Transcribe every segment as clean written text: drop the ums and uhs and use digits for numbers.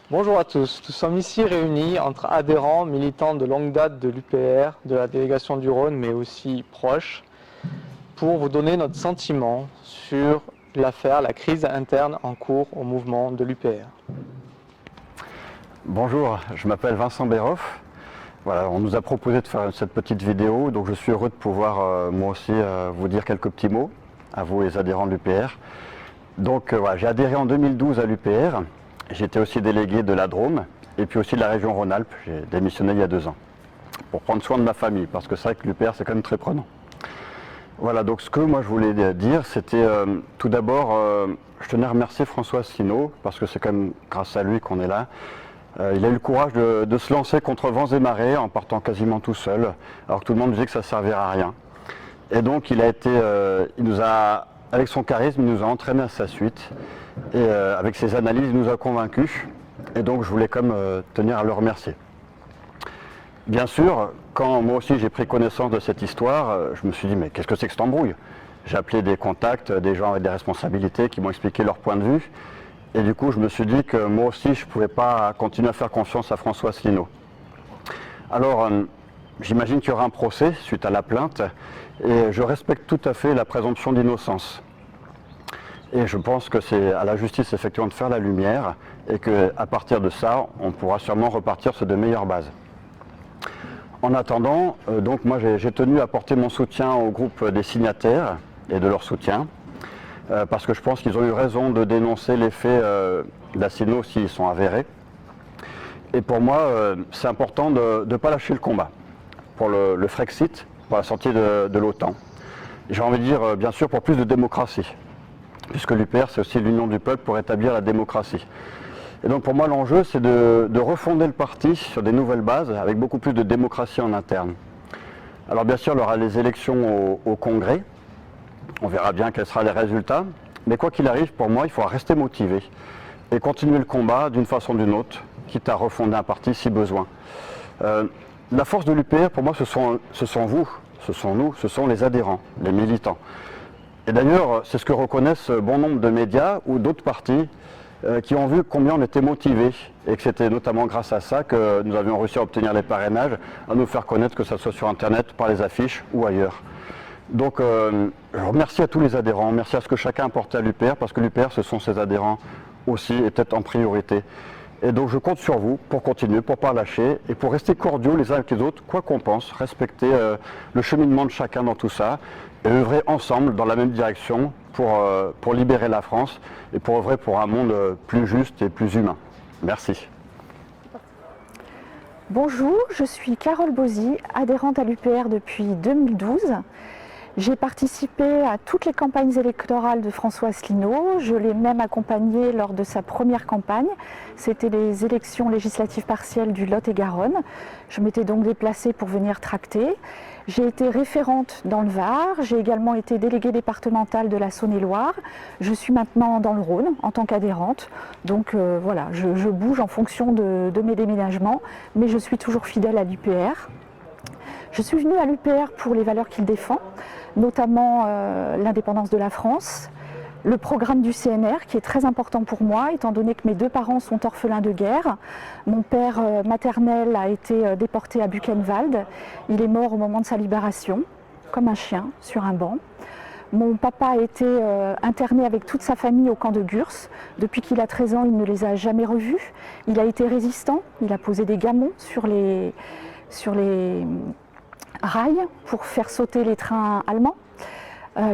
Bonjour à tous, nous sommes ici réunis entre adhérents, militants de longue date de l'UPR, de la délégation du Rhône, mais aussi proches, pour vous donner notre sentiment sur l'affaire, la crise interne en cours au mouvement de l'UPR. Bonjour, je m'appelle Vincent Béroff. Voilà, on nous a proposé de faire cette petite vidéo, donc je suis heureux de pouvoir moi aussi vous dire quelques petits mots, à vous les adhérents de l'UPR. Donc voilà, j'ai adhéré en 2012 à l'UPR. J'étais aussi délégué de la Drôme et puis aussi de la région Rhône-Alpes. J'ai démissionné il y a 2 ans pour prendre soin de ma famille parce que c'est vrai que l'UPR c'est quand même très prenant. Voilà, donc ce que moi je voulais dire c'était tout d'abord, je tenais à remercier François Asselineau parce que c'est quand même grâce à lui qu'on est là. Il a eu le courage de se lancer contre vents et marées en partant quasiment tout seul alors que tout le monde disait que ça ne servirait à rien. Et donc il nous a, avec son charisme, il nous a entraînés à sa suite. Et avec ses analyses, il nous a convaincus. Et donc je voulais quand même tenir à le remercier. Bien sûr, quand moi aussi j'ai pris connaissance de cette histoire, je me suis dit mais qu'est-ce que c'est que cette embrouille? J'ai appelé des contacts, des gens avec des responsabilités qui m'ont expliqué leur point de vue. Et du coup je me suis dit que moi aussi je ne pouvais pas continuer à faire confiance à François Asselineau. Alors j'imagine qu'il y aura un procès suite à la plainte. Et je respecte tout à fait la présomption d'innocence. Et je pense que c'est à la justice effectivement de faire la lumière et qu'à partir de ça, on pourra sûrement repartir sur de meilleures bases. En attendant, donc moi j'ai tenu à apporter mon soutien au groupe des signataires et de leur soutien, parce que je pense qu'ils ont eu raison de dénoncer les faits d'Asselineau s'ils sont avérés. Et pour moi, c'est important de ne pas lâcher le combat pour le Frexit, pour la sortie de l'OTAN. J'ai envie de dire, bien sûr, pour plus de démocratie. Puisque l'UPR, c'est aussi l'union du peuple pour établir la démocratie. Et donc pour moi, l'enjeu, c'est de refonder le parti sur des nouvelles bases, avec beaucoup plus de démocratie en interne. Alors bien sûr, il y aura les élections au Congrès, on verra bien quels seront les résultats, mais quoi qu'il arrive, pour moi, il faudra rester motivé et continuer le combat d'une façon ou d'une autre, quitte à refonder un parti si besoin. La force de l'UPR, pour moi, ce sont vous, ce sont nous, ce sont les adhérents, les militants. Et d'ailleurs, c'est ce que reconnaissent bon nombre de médias ou d'autres partis qui ont vu combien on était motivés et que c'était notamment grâce à ça que nous avions réussi à obtenir les parrainages, à nous faire connaître, que ce soit sur Internet, par les affiches ou ailleurs. Donc, je remercie à tous les adhérents, merci à ce que chacun apporte à l'UPR, parce que l'UPR, ce sont ses adhérents aussi et peut-être en priorité. Et donc je compte sur vous pour continuer, pour ne pas lâcher et pour rester cordiaux les uns avec les autres, quoi qu'on pense, respecter le cheminement de chacun dans tout ça et œuvrer ensemble dans la même direction pour libérer la France et pour œuvrer pour un monde plus juste et plus humain. Merci. Bonjour, je suis Carole Bozy, adhérente à l'UPR depuis 2012. J'ai participé à toutes les campagnes électorales de François Asselineau. Je l'ai même accompagné lors de sa première campagne. C'était les élections législatives partielles du Lot-et-Garonne. Je m'étais donc déplacée pour venir tracter. J'ai été référente dans le Var. J'ai également été déléguée départementale de la Saône-et-Loire. Je suis maintenant dans le Rhône en tant qu'adhérente. Donc voilà, je bouge en fonction de mes déménagements, mais je suis toujours fidèle à l'UPR. Je suis venue à l'UPR pour les valeurs qu'il défend, notamment l'indépendance de la France, le programme du CNR qui est très important pour moi étant donné que mes 2 parents sont orphelins de guerre. Mon père maternel a été déporté à Buchenwald, il est mort au moment de sa libération, comme un chien sur un banc. Mon papa a été interné avec toute sa famille au camp de Gurs. Depuis qu'il a 13 ans, il ne les a jamais revus. Il a été résistant, il a posé des gamons sur les rails pour faire sauter les trains allemands.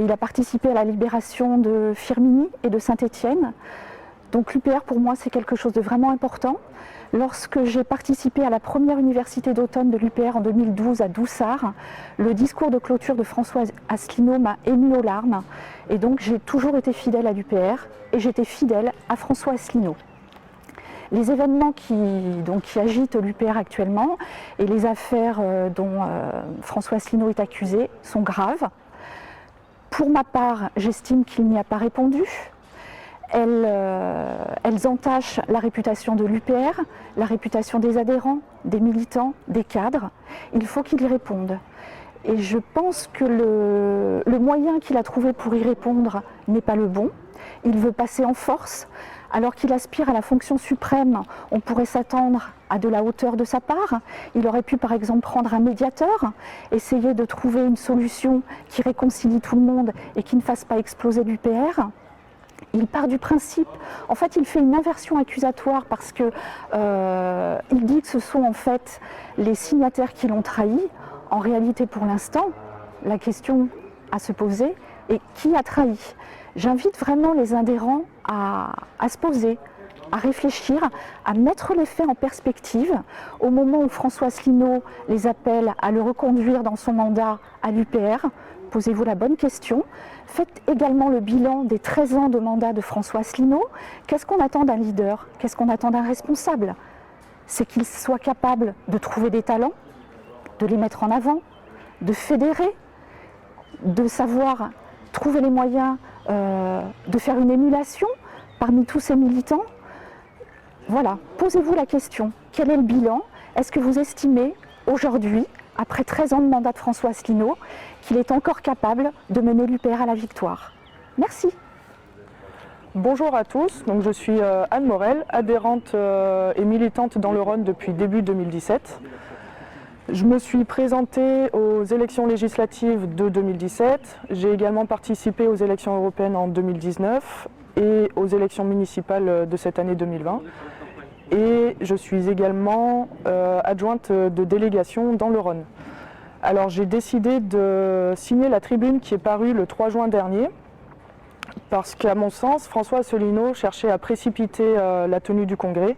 Il a participé à la libération de Firminy et de Saint-Étienne. Donc l'UPR pour moi c'est quelque chose de vraiment important. Lorsque j'ai participé à la première université d'automne de l'UPR en 2012 à Doussard, le discours de clôture de François Asselineau m'a ému aux larmes. Et donc j'ai toujours été fidèle à l'UPR et j'étais fidèle à François Asselineau. Les événements qui agitent l'UPR actuellement et les affaires dont François Asselineau est accusé sont graves. Pour ma part, j'estime qu'il n'y a pas répondu. Elles entachent la réputation de l'UPR, la réputation des adhérents, des militants, des cadres. Il faut qu'il y réponde. Et je pense que le moyen qu'il a trouvé pour y répondre n'est pas le bon. Il veut passer en force Alors qu'il aspire à la fonction suprême, on pourrait s'attendre à de la hauteur de sa part. Il aurait pu par exemple prendre un médiateur, essayer de trouver une solution qui réconcilie tout le monde et qui ne fasse pas exploser l'UPR. Il part du principe, en fait il fait une inversion accusatoire parce que il dit que ce sont en fait les signataires qui l'ont trahi. En réalité pour l'instant, la question à se poser est qui a trahi. J'invite vraiment les adhérents à se poser, à réfléchir, à mettre les faits en perspective. Au moment où François Asselineau les appelle à le reconduire dans son mandat à l'UPR, posez-vous la bonne question. Faites également le bilan des 13 ans de mandat de François Asselineau. Qu'est-ce qu'on attend d'un leader? Qu'est-ce qu'on attend d'un responsable? C'est qu'il soit capable de trouver des talents, de les mettre en avant, de fédérer, de savoir trouver les moyens de faire une émulation parmi tous ces militants. Voilà, posez-vous la question. Quel est le bilan? Est-ce que vous estimez aujourd'hui, après 13 ans de mandat de François Asselineau, qu'il est encore capable de mener l'UPR à la victoire? Merci. Bonjour à tous, donc je suis Anne Morel, adhérente et militante dans le Rhône depuis début 2017. Je me suis présentée aux élections législatives de 2017. J'ai également participé aux élections européennes en 2019 et aux élections municipales de cette année 2020. Et je suis également adjointe de délégation dans le Rhône. Alors j'ai décidé de signer la tribune qui est parue le 3 juin dernier parce qu'à mon sens, François Asselineau cherchait à précipiter la tenue du congrès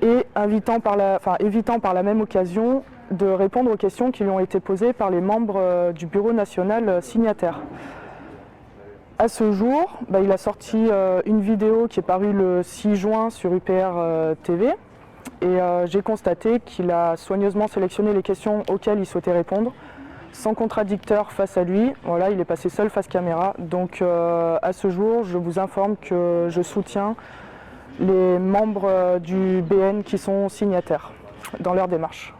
et évitant par la même occasion de répondre aux questions qui lui ont été posées par les membres du bureau national signataire. À ce jour, il a sorti une vidéo qui est parue le 6 juin sur UPR TV et j'ai constaté qu'il a soigneusement sélectionné les questions auxquelles il souhaitait répondre, sans contradicteur face à lui. Voilà, il est passé seul face caméra. Donc à ce jour, je vous informe que je soutiens les membres du BN qui sont signataires dans leur démarche.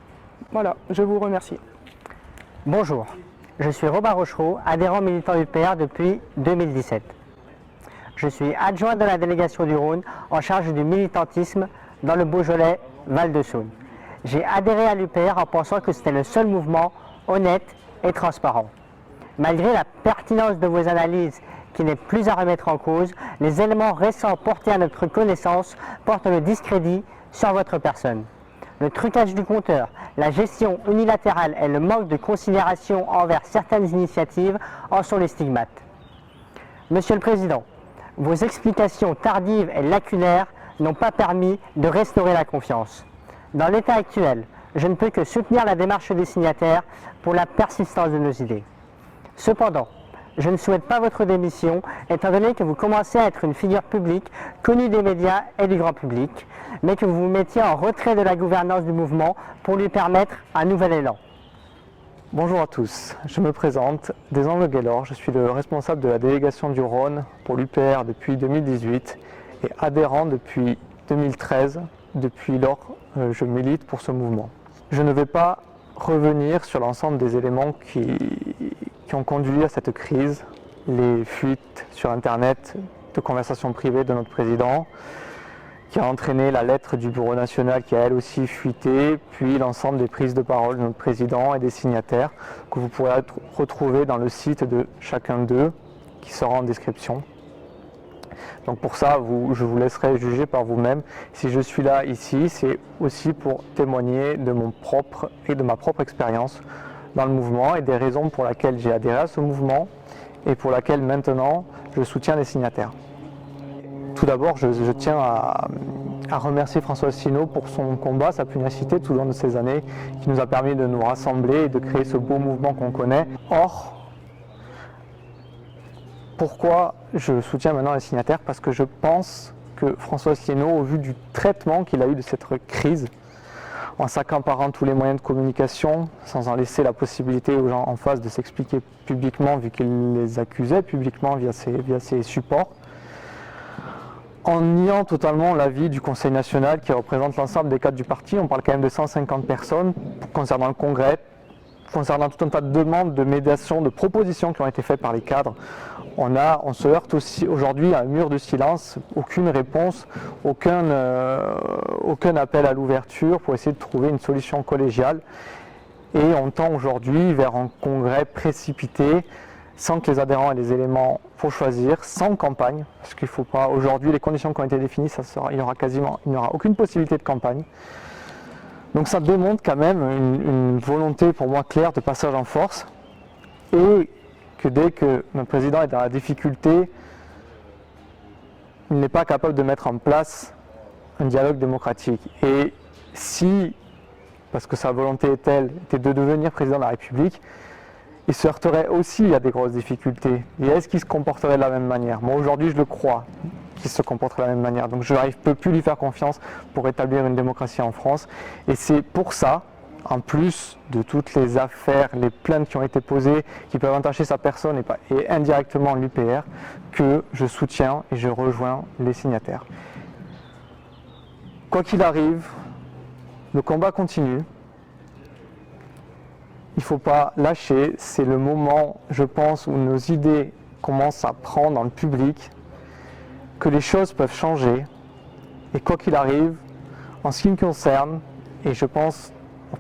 Voilà, je vous remercie. Bonjour, je suis Robin Rochereau, adhérent militant UPR depuis 2017. Je suis adjoint de la délégation du Rhône en charge du militantisme dans le Beaujolais Val-de-Saône. J'ai adhéré à l'UPR en pensant que c'était le seul mouvement honnête et transparent. Malgré la pertinence de vos analyses qui n'est plus à remettre en cause, les éléments récents portés à notre connaissance portent le discrédit sur votre personne. Le trucage du compteur, la gestion unilatérale et le manque de considération envers certaines initiatives en sont les stigmates. Monsieur le Président, vos explications tardives et lacunaires n'ont pas permis de restaurer la confiance. Dans l'état actuel, je ne peux que soutenir la démarche des signataires pour la persistance de nos idées. Cependant, je ne souhaite pas votre démission, étant donné que vous commencez à être une figure publique, connue des médias et du grand public, mais que vous vous mettiez en retrait de la gouvernance du mouvement pour lui permettre un nouvel élan. Bonjour à tous, je me présente, Desan Le Gaylor, je suis le responsable de la délégation du Rhône pour l'UPR depuis 2018 et adhérent depuis 2013, depuis lors je milite pour ce mouvement. Je ne vais pas revenir sur l'ensemble des éléments qui ont conduit à cette crise, les fuites sur Internet de conversations privées de notre président, qui a entraîné la lettre du Bureau national qui a elle aussi fuité, puis l'ensemble des prises de parole de notre président et des signataires que vous pourrez retrouver dans le site de chacun d'eux qui sera en description. Donc pour ça, je vous laisserai juger par vous-même. Si je suis là ici, c'est aussi pour témoigner de ma propre expérience dans le mouvement et des raisons pour lesquelles j'ai adhéré à ce mouvement et pour lesquelles maintenant je soutiens les signataires. Tout d'abord, je tiens à remercier François Asselineau pour son combat, sa pugnacité tout au long de ces années qui nous a permis de nous rassembler et de créer ce beau mouvement qu'on connaît. Or, pourquoi je soutiens maintenant les signataires? Parce que je pense que François Asselineau, au vu du traitement qu'il a eu de cette crise, en s'accaparant tous les moyens de communication, sans en laisser la possibilité aux gens en face de s'expliquer publiquement, vu qu'il les accusait publiquement via ses supports, en niant totalement l'avis du Conseil national qui représente l'ensemble des cadres du parti. On parle quand même de 150 personnes concernant le congrès. concernant tout un tas de demandes, de médiation, de propositions qui ont été faites par les cadres. On se heurte aussi aujourd'hui à un mur de silence, aucune réponse, aucun appel à l'ouverture pour essayer de trouver une solution collégiale. Et on tend aujourd'hui vers un congrès précipité, sans que les adhérents aient les éléments pour choisir, sans campagne, parce qu'il ne faut pas, aujourd'hui les conditions qui ont été définies, il n'y aura aucune possibilité de campagne. Donc ça démontre quand même une volonté pour moi claire de passage en force, et que dès que notre président est dans la difficulté, il n'est pas capable de mettre en place un dialogue démocratique. Et si, parce que sa volonté est telle, était de devenir président de la République, il se heurterait aussi à des grosses difficultés. Et est-ce qu'il se comporterait de la même manière? Moi aujourd'hui je le crois qu'il se comporterait de la même manière. Donc je ne peux plus lui faire confiance pour établir une démocratie en France. Et c'est pour ça, en plus de toutes les affaires, les plaintes qui ont été posées, qui peuvent entacher sa personne et indirectement l'UPR, que je soutiens et je rejoins les signataires. Quoi qu'il arrive, le combat continue. Il ne faut pas lâcher, c'est le moment, je pense, où nos idées commencent à prendre dans le public, que les choses peuvent changer. Et quoi qu'il arrive, en ce qui me concerne, et je pense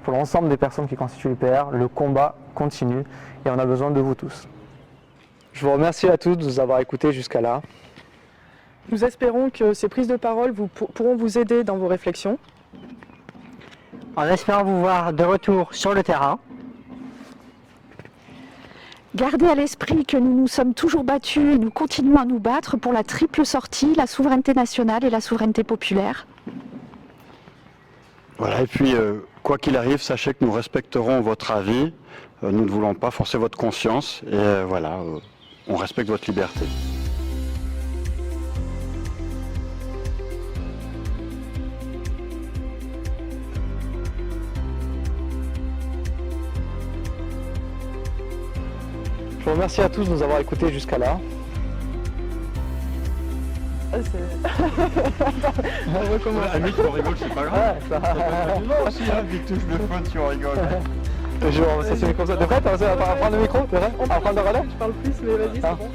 pour l'ensemble des personnes qui constituent l'UPR, le combat continue et on a besoin de vous tous. Je vous remercie à tous de nous avoir écoutés jusqu'à là. Nous espérons que ces prises de parole pourront vous aider dans vos réflexions. En espérant vous voir de retour sur le terrain. Gardez à l'esprit que nous nous sommes toujours battus et nous continuons à nous battre pour la triple sortie, la souveraineté nationale et la souveraineté populaire. Voilà, et puis quoi qu'il arrive, sachez que nous respecterons votre avis, nous ne voulons pas forcer votre conscience, et voilà, on respecte votre liberté. Je vous remercie à tous de nous avoir écoutés jusqu'à là. À lui, on rigole, c'est pas grave. Ouais, ça... Non, si, vu que touche le fun, si on rigole. Ça c'est comme ça. De prêt, on va prendre le micro? De prêt? On va prendre le relais? Je parle plus, mais vas-y, c'est bon.